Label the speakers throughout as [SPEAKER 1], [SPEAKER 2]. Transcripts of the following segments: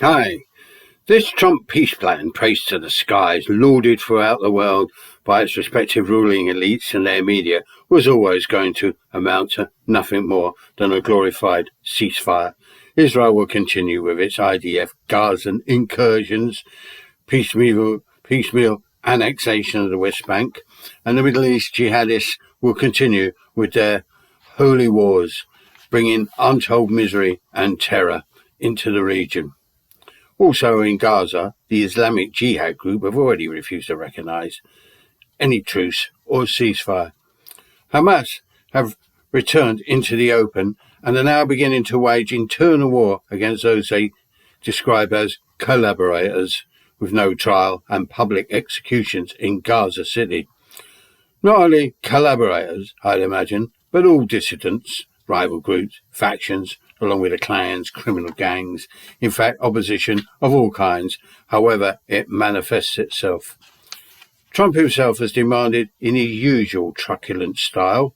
[SPEAKER 1] Hi. This Trump peace plan, praised to the skies, lauded throughout the world by its respective ruling elites and their media, was always going to amount to nothing more than a glorified ceasefire. Israel will continue with its IDF Gazan incursions, piecemeal annexation of the West Bank, and the Middle East jihadists will continue with their holy wars, bringing untold misery and terror into the region. Also in Gaza, the Islamic Jihad group have already refused to recognise any truce or ceasefire. Hamas have returned into the open and are now beginning to wage internal war against those they describe as collaborators, with no trial and public executions in Gaza City. Not only collaborators, I'd imagine, but all dissidents, rival groups, factions, along with the clans, criminal gangs, in fact, opposition of all kinds, however it manifests itself. Trump himself has demanded, in his usual truculent style,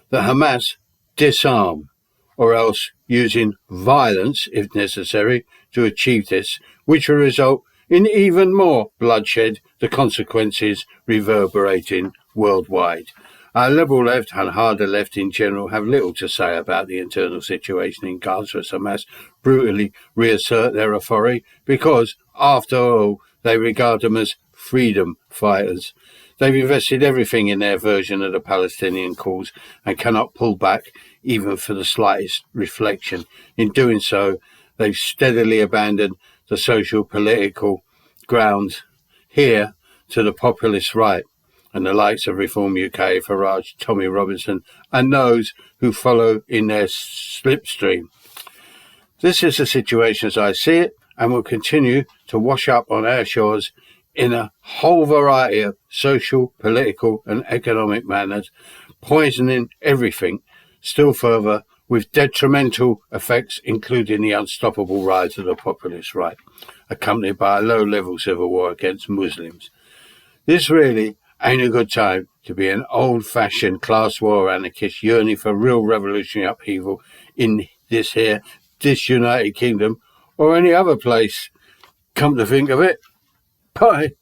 [SPEAKER 1] that Hamas disarm, or else using violence, if necessary, to achieve this, which will result in even more bloodshed, the consequences reverberating worldwide. Our liberal left and harder left in general have little to say about the internal situation in Gaza as Hamas brutally reassert their authority because, after all, they regard them as freedom fighters. They've invested everything in their version of the Palestinian cause and cannot pull back even for the slightest reflection. In doing so, they've steadily abandoned the social political grounds here to the populist right and the likes of Reform UK, Farage, Tommy Robinson, and those who follow in their slipstream. This is the situation as I see it, and will continue to wash up on our shores in a whole variety of social, political, and economic manners, poisoning everything still further with detrimental effects, including the unstoppable rise of the populist right, accompanied by a low-level civil war against Muslims. This really ain't a good time to be an old-fashioned class war anarchist yearning for real revolutionary upheaval in this United Kingdom, or any other place, come to think of it. Bye.